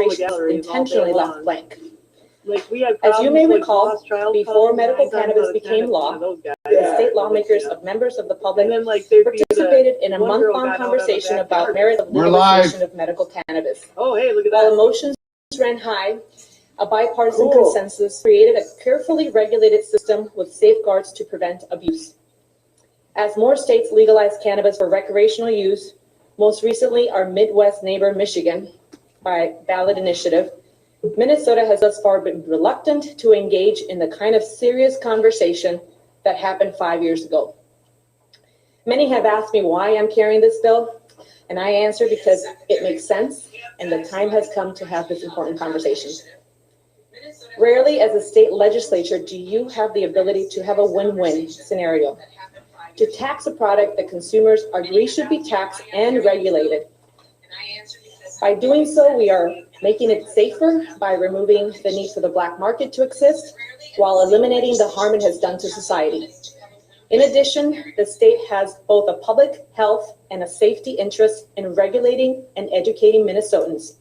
registrations intentionally left blank. Like we had As you may like recall, before medical cannabis became law, the state lawmakers of members of the public participated in a month-long conversation about merits of legalization of medical cannabis. Oh, hey, look at While that. emotions ran high, a bipartisan consensus created a carefully regulated system with safeguards to prevent abuse. As more states legalize cannabis for recreational use, most recently our Midwest neighbor Michigan, by ballot initiative, Minnesota has thus far been reluctant to engage in the kind of serious conversation that happened 5 years ago. Many have asked me why I'm carrying this bill, and I answer because it makes sense and the time has come to have this important conversation. Rarely as a state legislature do you have the ability to have a win-win scenario. To tax a product that consumers agree should be taxed and regulated. By doing so, we are making it safer by removing the need for the black market to exist while eliminating the harm it has done to society. In addition, the state has both a public health and a safety interest in regulating and educating Minnesotans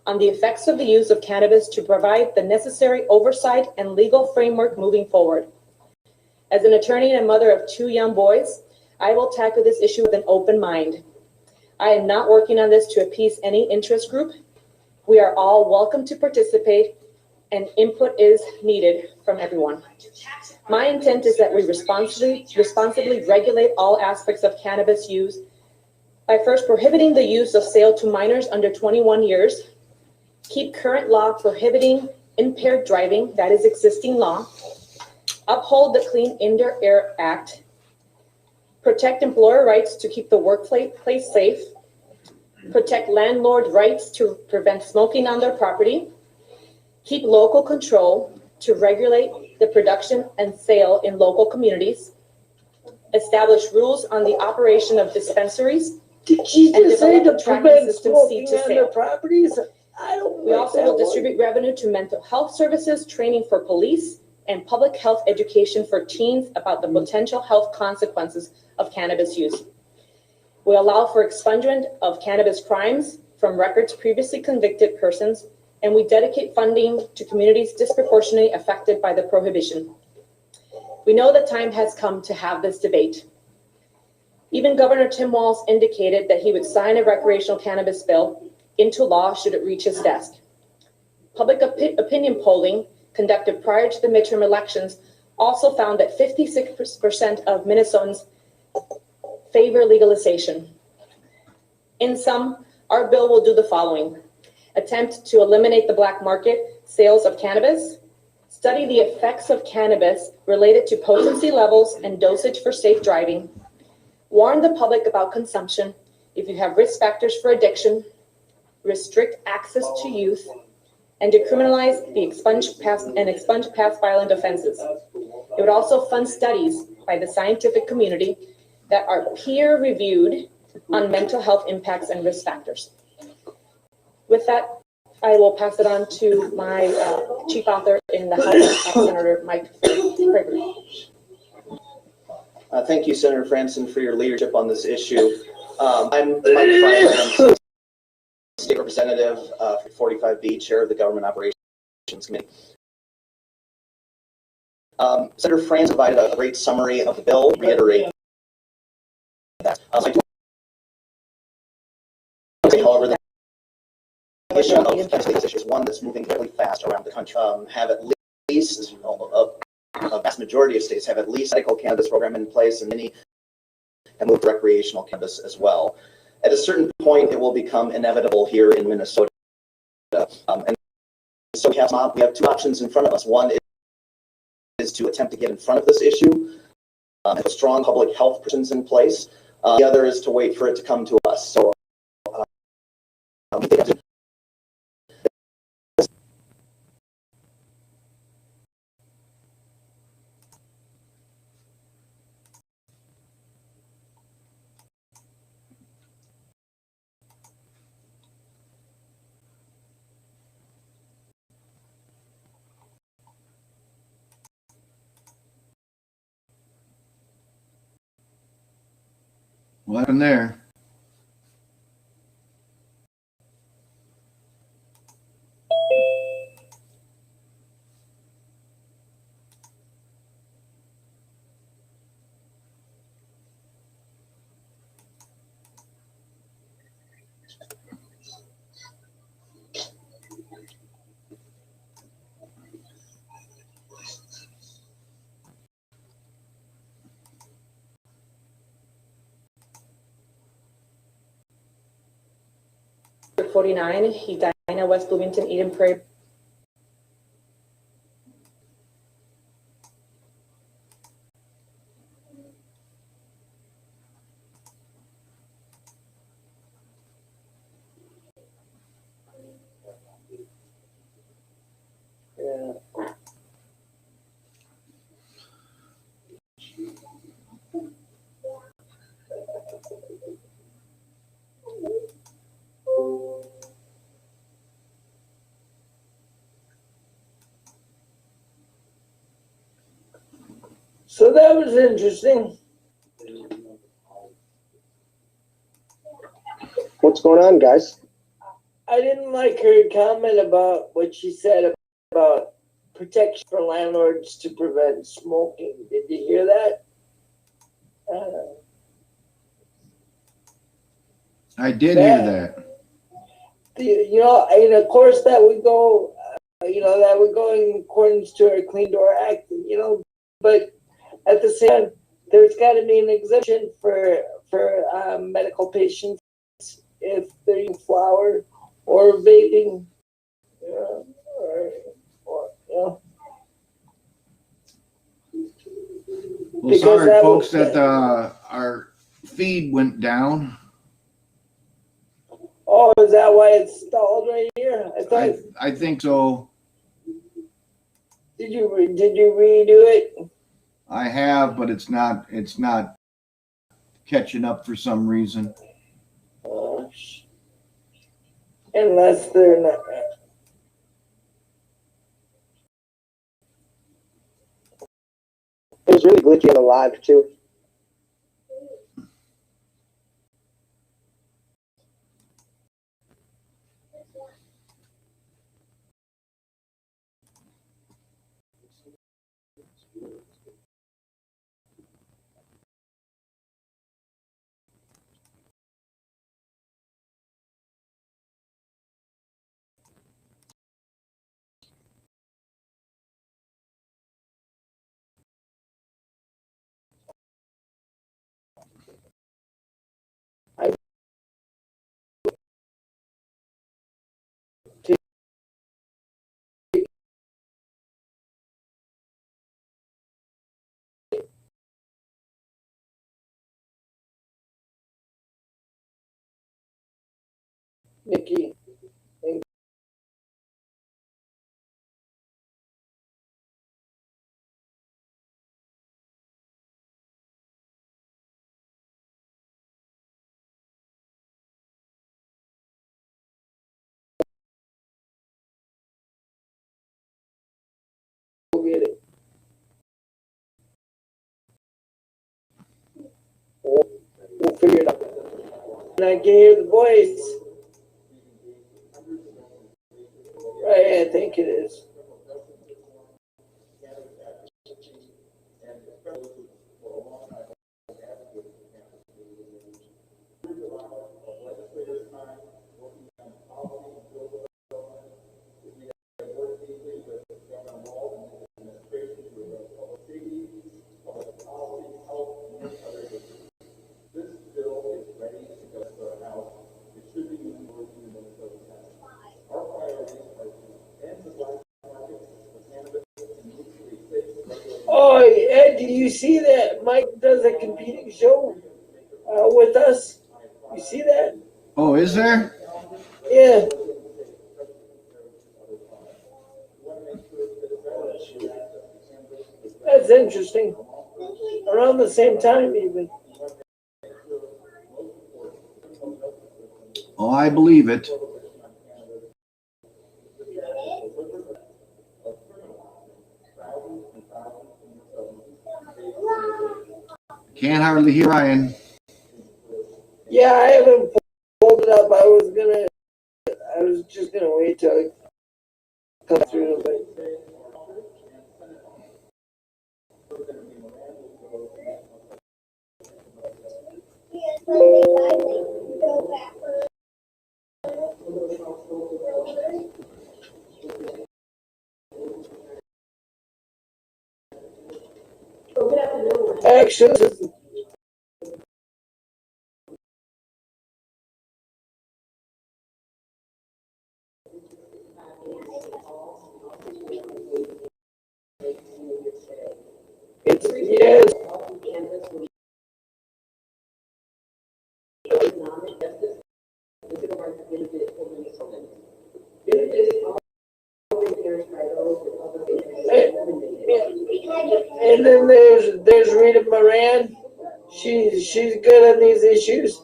on the effects of the use of cannabis to provide the necessary oversight and legal framework moving forward. As an attorney and mother of 2 young boys, I will tackle this issue with an open mind. I am not working on this to appease any interest group. We are all welcome to participate, and input is needed from everyone. My intent is that we responsibly regulate all aspects of cannabis use by first prohibiting the use of sale to minors under 21 years, keep current law prohibiting impaired driving, that is existing law, uphold the Clean Indoor Air Act, protect employer rights to keep the workplace safe, protect landlord rights to prevent smoking on their property, keep local control to regulate the production and sale in local communities, establish rules on the operation of dispensaries, Did you and just say develop to a tracking prevent system smoking seed to on their sale. properties? I don't We like also that will one. distribute revenue to mental health services, training for police, and public health education for teens about the potential health consequences of cannabis use. We allow for expungement of cannabis crimes from records previously convicted persons, and we dedicate funding to communities disproportionately affected by the prohibition. We know the time has come to have this debate. Even Governor Tim Walz indicated that he would sign a recreational cannabis bill into law should it reach his desk. Public opinion polling conducted prior to the midterm elections also found that 56% of Minnesotans favor legalization. In sum, our bill will do the following: attempt to eliminate the black market sales of cannabis, study the effects of cannabis related to potency levels and dosage for safe driving, warn the public about consumption if you have risk factors for addiction, restrict access to youth, and decriminalize the expunge past violent offenses. It would also fund studies by the scientific community that are peer-reviewed on mental health impacts and risk factors. With that, I will pass it on to my chief author in the House, Senator Mike Gregory. Thank you, Senator Franson, for your leadership on this issue. I'm Mike Franson, State Representative for 45B, Chair of the Government Operations Committee. Senator Franson provided a great summary of the bill, reiterating that. I do say, however, the issue of cannabis is one that's moving really fast around the country. Have at least, as you know, a vast majority of states have at least a medical cannabis program in place, and many have moved to recreational cannabis as well. At a certain point, it will become inevitable here in Minnesota. And so we have 2 options in front of us. One is to attempt to get in front of this issue and put strong public health provisions in place. The other is to wait for it to come to us. So we think what happened there? 49, Edina, West Bloomington, Eden Prairie. Yeah. So that was interesting. What's going on, guys? I didn't like her comment about what she said about protection for landlords to prevent smoking. Did you hear that? I did hear that. You know, and of course that would go, that would go in accordance to our Clean Door Act, but at the same time, there's got to be an exemption for medical patients if they're using flower or vaping, or Well, Because sorry, that folks, was- that our feed went down. Oh, is that why it's stalled right here? I thought. I think so. Did you redo it? I have, but it's not catching up for some reason. Unless they're not. It was really glitchy on the live too. Nikki. Go get it. We'll figure it out. And I can hear the voice. Right, I think it is. Oh, Ed, do you see that Mike does a competing show with us? You see that? Oh, is there? Yeah. That's interesting. Around the same time, even. Oh, I believe it. Can't hardly hear Ryan. Yeah, I haven't pulled it up. I was just gonna wait till it comes through. But actually, Yes. And then there's Rita Moran. She's good on these issues.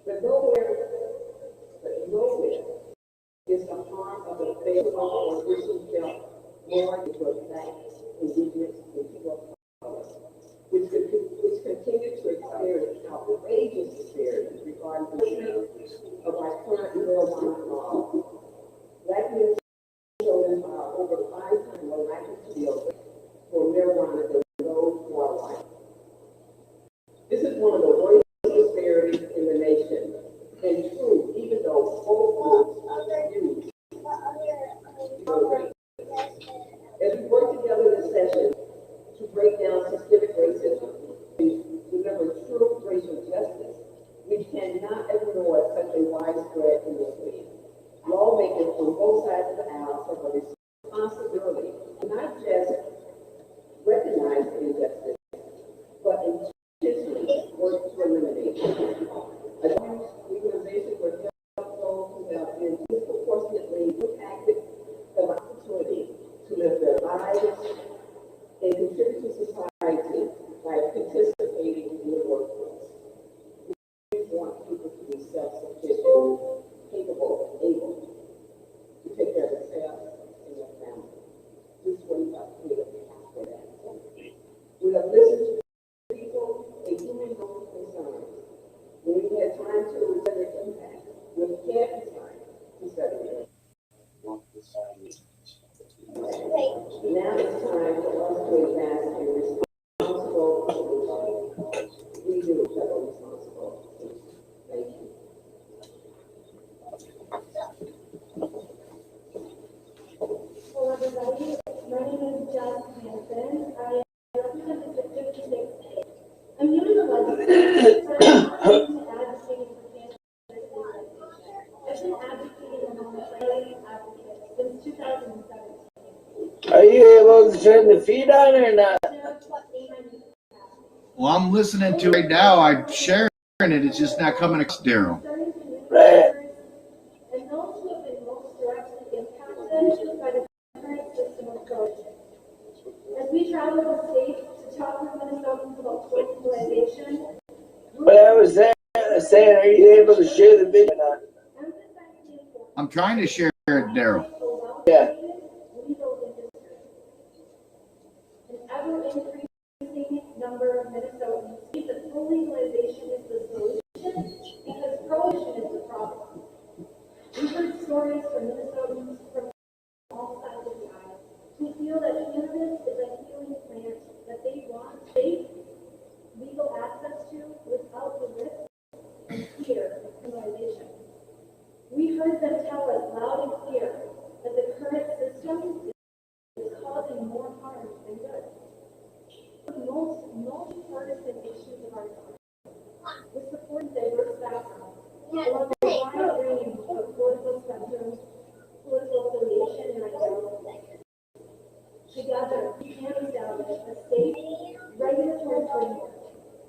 But nowhere is the harm of a failed law or issue felt more to affect indigenous and people of color, which continue to experience outrageous disparities regarding the treatment of our current marijuana law. Black men children are over 5 times more likely to be arrested for marijuana than those who are white. This is one of the worst disparities in the nation. And true, even though both groups use as we work together this session to break down systemic racism and deliver true racial justice, we cannot ignore such a widespread industry. Lawmakers on both sides of the aisle have a responsibility to not just recognize the injustice, but intentionally work to eliminate it. Abuse, legalization will help those who have been disproportionately impacted have an opportunity to live their lives and contribute to society by participating in the workforce. We want people to be self-sufficient, capable, and able to take care of themselves and their family. This is what we have to do for that. We have listened to people and human concerns. When we had time to study the impact, when we can't have time to study it. Now it's time for us to advance a responsible solution. We do have a responsible solution. Thank you. Hello everybody, my name is Jess Hansen. I represent the District 56A. I'm new to the legislature, so I'm advocating for cannabis legalization. I've been advocating alongside advocates since 2017. Are you able to turn the feed on or not? Well, I'm listening to it right now. I'm sharing it. It's just not coming across, Daryl. Right. And those who have been most directly impacted by the current system of prohibition. As we travel the state to talk with Minnesotans about legalization, But I was saying, are you able to share the video or not? I'm trying to share it, Daryl. Yeah. An ever-increasing number of Minnesotans see that full legalization is the solution because prohibition is the problem. We've heard stories from Minnesotans from all sides of the aisle who feel that cannabis is a healing plant that they want safe, legal access to without the risk and fear of criminalization. We heard them tell us loud and clear that the current system is causing more harm than good. The most multi-partisan issues of our time, with support diverse backgrounds, along a wide range of political spectrums, political affiliation, and ideology. Together, we can establish a state regulatory framework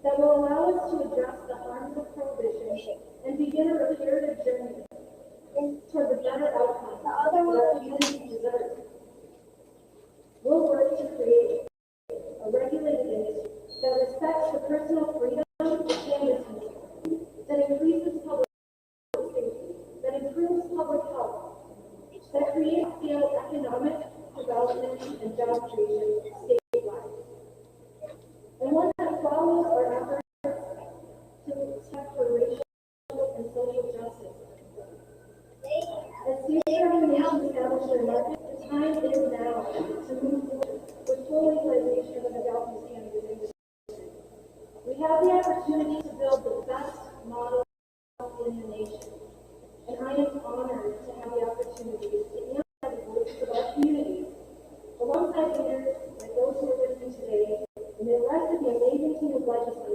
that will allow us to address the harms of prohibition and begin a reparative journey toward the better outcomes that our community deserves. We'll work to create a regulated industry that respects the personal freedom of cannabis users, that increases public safety, that improves public health, that creates scale economic development and job creation statewide, and one that follows our efforts to protect for racial and social justice. As states around the nation establish their market, the time is now to move forward with full legalization of adult use cannabis industry. We have the opportunity to build the best model in the nation, and I am honored to have the opportunity to amplify the voices of our communities, alongside leaders like those who are with me today, and the rest of the amazing team of legislators